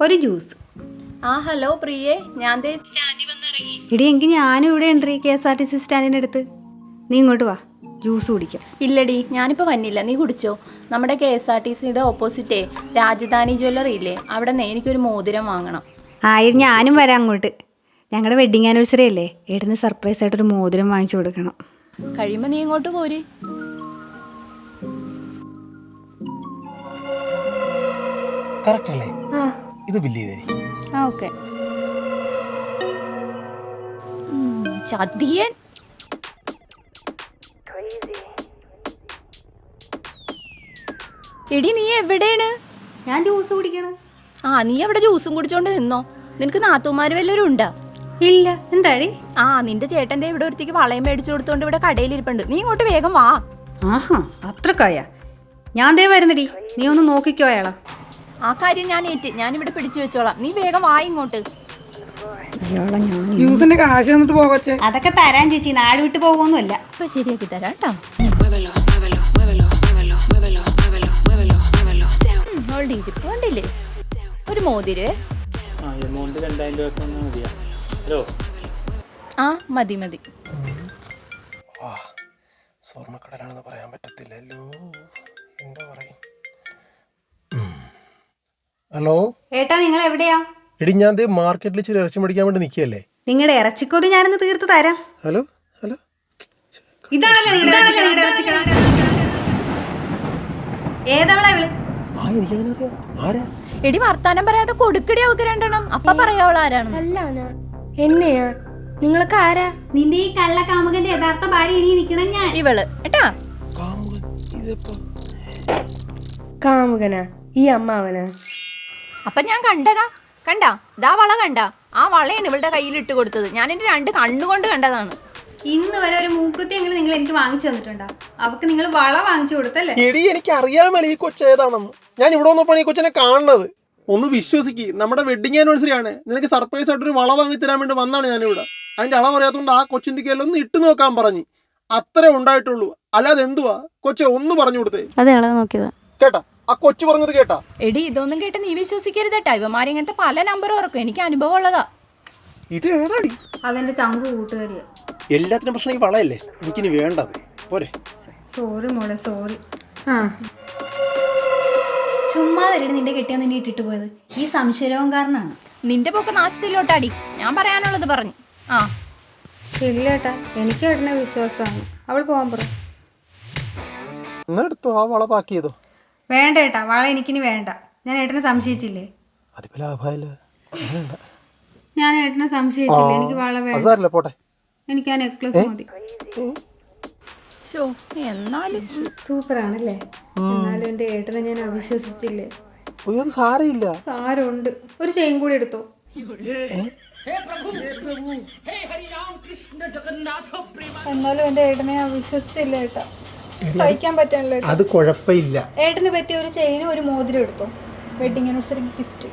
ഒരു ജ്യൂസ്. ആ ഹലോ പ്രിയേ, ഞാൻ സ്റ്റാൻഡിൽ വന്നിറങ്ങി. ഇടി എങ്കിൽ ഞാനും ഇവിടെ ഉണ്ട് KSRTC സ്റ്റാൻഡിൻ്റെ അടുത്ത്. നീ ഇങ്ങോട്ട് വാ, ജ്യൂസ് കുടിക്കാം. ഇല്ലടി, ഞാനിപ്പോൾ വന്നില്ല, നീ കുടിച്ചോ. നമ്മുടെ KSRTCയുടെ ഓപ്പോസിറ്റേ രാജധാനി ജ്വല്ലറി ഇല്ലേ, അവിടെ നിന്ന് എനിക്കൊരു മോതിരം വാങ്ങണം. ഞാനും വരാം അങ്ങോട്ട്. ഞങ്ങളുടെ വെഡിങ് ആനിവേഴ്സറി അല്ലേ, ഏട്ടന് സർപ്രൈസ് ആയിട്ടൊരു മോതിരം വാങ്ങിച്ചു കൊടുക്കണം. കഴിയുമ്പോൾ നീ ഇങ്ങോട്ട് പോര്. കറക്റ്റ് അല്ലേ? ഇത് ബില്ല് ചെയ്തേരി. ഓക്കെ. ചതിയൻ. എടി നീ എവിടെയാണ്? ഞാൻ ജ്യൂസ് കുടിക്കണം. നീ അവിടെ ജ്യൂസും കുടിച്ചോണ്ട് നിന്നോ. നിനക്ക് നാത്തൂമാര് വല്ലവരും ഉണ്ടാ? ഇല്ല. എന്താടി? നിന്റെ ചേട്ടന്റെ ഇവിടെ ഒരുത്തിക്ക് വളയം മേടിച്ചു കൊടുത്തോണ്ട് ഇവിടെ കടയിലിരിപ്പുണ്ട്. നീ ഇങ്ങോട്ട് വേഗം വാ. ആഹാ, അത്രക്കായ? ഞാൻ ദേ വരുന്നടി, നീ ഒന്ന് നോക്കിക്കോ അയാളാ. ആ കാര്യം ഞാൻ ഏറ്റ്, ഞാനിവിടെ പിടിച്ചു വെച്ചോളാം. നീ വേഗം വാ ഇങ്ങോട്ട്. ജ്യൂസിന്റെ കാശ് തന്നിട്ട് പോകച്ചേ. അതൊക്കെ തരാൻ ചേച്ചി, നാട് വിട്ട് പോകുമൊന്നുമല്ല. ഇപ്പൊ ശരിയാക്കി തരാം കേട്ടോ. ഇരിപ്പുണ്ടില്ലേ ഒരു മോതിര്? മതി മതി. സ്വർണ്ണക്കടലാണെന്ന് പറയാൻ പറ്റത്തില്ലല്ലോ. എന്താ പറയും? ഹലോ ഏട്ടാ, നിങ്ങൾ എവിടെയാ? എടി, ഞാൻ മാർക്കറ്റിൽ ഇച്ചിരി ഇറച്ചി മേടിക്കാൻ വേണ്ടി നിൽക്കുകയല്ലേ. നിങ്ങളുടെ ഇറച്ചിക്കൊതി ഞാനൊന്ന് തീർത്ത് തരാം. ഹലോ ഹലോ, ഏതവളാ ഇവള്? എനിക്കങ്ങനെ അറിയാം. ആരാ? എടി വർത്താനം പറയാതെ കൊടുക്കടി അവക്ക് രണ്ടെണ്ണം. അപ്പൊ പറയാവള ആരാണ്? അല്ലാനാ എന്നെയാ? നിങ്ങളൊക്കെ ആരാ? നിന്റെ ഈ കള്ള കാമുകന്റെ യഥാർത്ഥ ഭാര്യ ഇനി നിൽക്കണം ഞാൻ. ഇവള് ഏട്ടാ. കാമുകനാ? ഈ അമ്മാവനാ? അപ്പൊ ഞാൻ കണ്ടതാ. കണ്ടാ? ഇതാ വള കണ്ടാ? ആ വളയാണ് ഇവളുടെ കയ്യിൽ ഇട്ട് കൊടുത്തത്. ഞാൻ എന്റെ 2 കണ്ണുകൊണ്ട് കണ്ടതാണ്. ഇന്ന് വരെ ഒരു മൂക്കുത്തി എങ്ങനെ നിങ്ങൾ എനിക്ക് വാങ്ങിച്ചു തന്നിട്ടുണ്ടോ? അവക്ക് നിങ്ങൾ വള വാങ്ങിച്ചു കൊടുത്തല്ലേ? എടി, എനിക്ക് അറിയാമല്ലോ ഈ കൊച്ചു ഏതാണെന്ന്. ഞാൻ ഇവിടെ വന്നപ്പോൾ ഈ കൊച്ചിനെ കാണുന്നത്. ഒന്ന് വിശ്വസിക്ക്, നമ്മുടെ വെഡിങ് ആനിവേഴ്സറി ആണ്. നിനക്ക് സർപ്രൈസ് ആയിട്ടൊരു വള വാങ്ങി തരാൻ വേണ്ടി വന്നാണ് ഞാനിവിടെ. അതിന്റെ അളവ് അറിയാത്തതുകൊണ്ട് ആ കൊച്ചിന്റെ കയ്യിലൊന്ന് ഇട്ട് നോക്കാൻ പറഞ്ഞു. അത്രേ ഉണ്ടായിട്ടുള്ളൂ. അല്ലാതെ എന്തുവാ കൊച്ചെ, ഒന്ന് പറഞ്ഞു കൊടുത്തേ. അതെ, അളവ് നോക്കിയതാ. കേട്ടാ? ആ കൊച്ചു പറഞ്ഞത് കേട്ടാ? എടി, ഇതൊന്നും കേട്ട് നീ വിശ്വസിക്കരുതട്ടാ. ഇവന്മാർ ഇങ്ങനത്തെ പല നമ്പറും ഓർക്കും. എനിക്ക് അനുഭവം ഉള്ളതാ. ഇത് ഏതാടി? അതെന്റെ ചങ്കു കൂട്ടുകാരിയാ. എല്ലാത്തിനും പ്രശ്നം ഈ വളയല്ലേ. എനിക്കിനി വേണ്ടത് പോരെ. സോറി മോളെ, സോറി. ചുമ്മാ തരുന്നത് നിന്റെ കെട്ടിയാ നിന്നെ ഇട്ടിട്ട് പോയത് ഈ സംശയവും കാരണമാണ്. നിന്റെ പോക്ക് നാശത്തിലോട്ടാടി. ഞാൻ പറയാനുള്ളത് പറഞ്ഞു. ഇല്ല ഏട്ടാ, എനിക്ക് ഏട്ടനെ വിശ്വാസമാണ്. അവൾ പോവാൻ പറ. എന്നാ എടുത്തോ, ആ വള പാക്ക് ചെയ്തോ. വേണ്ട ഏട്ടാ, വള എനിക്കിനി വേണ്ട. ഞാൻ ഏട്ടനെ സംശയിച്ചില്ലേ? അതിപ്പോ ലാഭമായില്ല. ഞാൻ ഏട്ടനെ സംശയിച്ചില്ലേ? എനിക്ക് വള വേണ്ട. പോട്ടെ, എനിക്ക് ആ നെക്ലസ് മതി. എന്നാലും സൂപ്പർ ആണല്ലേ? എന്നാലും എന്റെ ഏട്ടനെ ഞാൻ അവിശ്വസിച്ചില്ലേ? സാരമില്ല. സാരമുണ്ട്. ഒരു ചെയിൻ കൂടി എടുത്തോ. എന്നാലും എന്റെ ഏട്ടനെ അവിശ്വസിച്ചില്ല ഏട്ടാ. സഹിക്കാൻ പറ്റാനല്ലോ. അത് കുഴപ്പമില്ല. ഏട്ടന് പറ്റിയ ഒരു ചെയിനും ഒരു മോതിരം എടുത്തോ. Wedding anniversary gift.